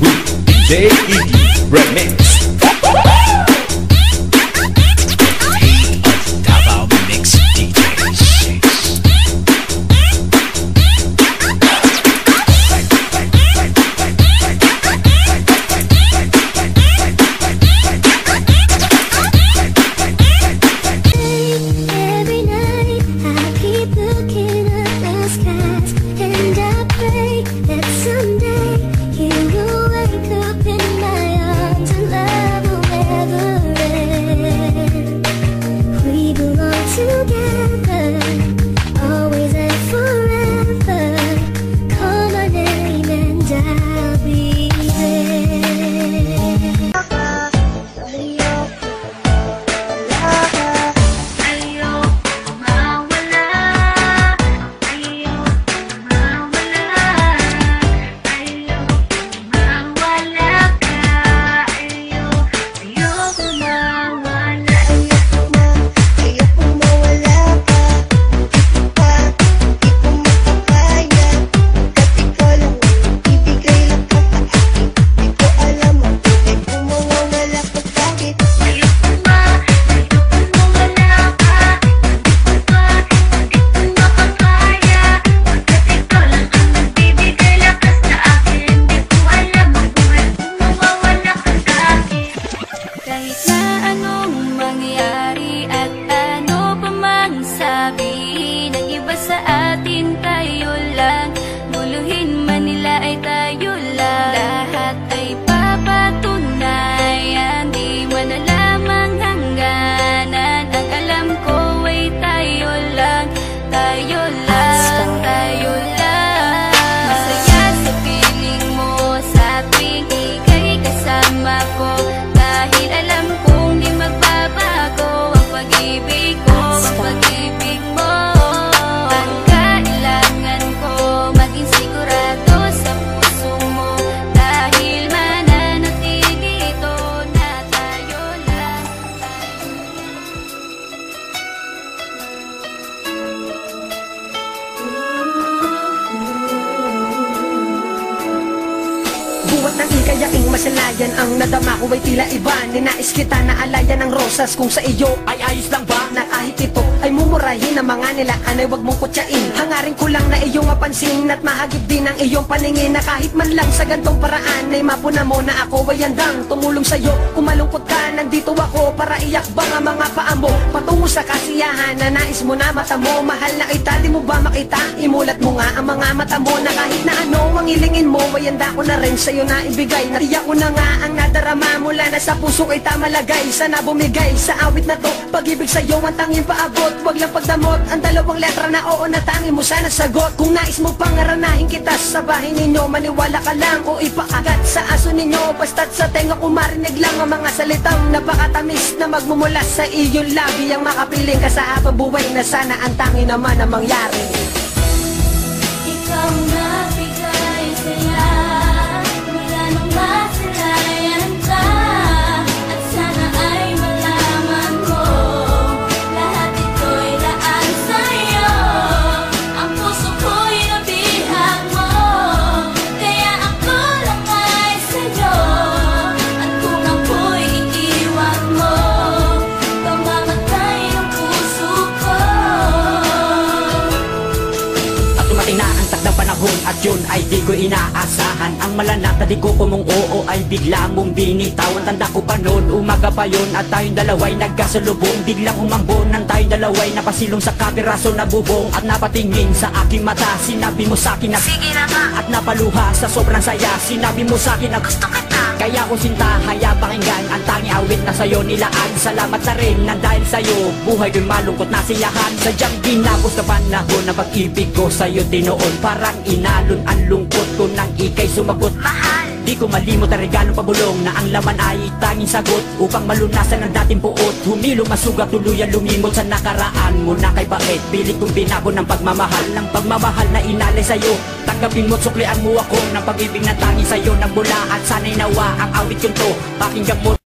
with DJ Iggy Remix. Buwat ng ikayaing masalayan, ang nadama ko ay tila iba. Ninais kita na alayan ng rosas, kung sa iyo ay ayos lang ba? Na kahit ito ay mumurahin ng mga nilaan ay wag mong kutsain. Hangarin ko lang na iyong mapansin at mahagip din ang iyong paningin, na kahit man lang sa gantong paraan ay mapuna mo na ako ay handang tumulong sa'yo. Kung malungkot ka, nandito ako para iyakbang ang mga paa mo patungo sa kasiyahan na nais mo na mata mo. Mahal na kita, di mo ba makita? Imulat mo nga ang mga mata mo, na kahit na ano ang hilingin mo ay handa ko na rin sa'yo na ibigay. Natiyak ko na nga ang nadarama mula na sa puso kay tamalagay. Sana bumigay sa awit na to, pag-ibig sa'yo ang tanging paabot. Wag lang pagdamot ang dalawang letra na oo na tanging mo sana sagot. Kung nais mo pangaranahin kita sa bahay ninyo, maniwala ka lang o ipaagat sa aso ninyo. Basta't sa tenga ko marinig lang ang mga salitang napakatamis na magmumula sa iyong labi. Ang makapiling ka sa habang buhay na sana ang tanging naman na mangyari. Ikaw na bigay saya, wala nang masalayan ka. At sana ay malaman mo, lahat ito'y laan sa'yo. Ang puso ko'y nabihag mo, kaya ako lang ay sa'yo. At kung ako'y iiwan mo, pamamatay ang puso ko. At tumating na ang takdang panahon at yun ay di ko inaasahan. Ang malanap na di ko kumong oo ay bigla mong binitawan. Tanda ko pa noon, umaga pa yun at tayong dalaway nagkasalubong. Biglang umambon ng tayong dalaway, napasilong sa kapiraso na bubong. At napatingin sa aking mata, sinabi mo sa'kin na sige na nga. At napaluha sa sobrang saya, sinabi mo sa'kin na gusto kita. Kaya ko sinta, haya pakinggan ang tanging awit na sa'yo nilaan. Salamat na rin na dahil sa'yo, buhay ko'y malungkot na siyahan. Sadyang ginapos na panahon na pag-ibig ko sa'yo dinoon. Parang inalon ang lungkot ko nang ika'y sumagot. Mahal! Di ko malimot ang regalong pabulong na ang laman ay tanging sagot. Upang malunasan ang dating puot, humilong masugat, tuluyan lumimot sa nakaraan mo na kay bait. Pilit kong binago ng pagmamahal, ng pagmamahal na inalay sa'yo. Tanggapin mo't suklian mo ako ng pag-ibig na tanging sa'yo nagmula. At sana'y nawa ang awit yun to, pakinggan mo.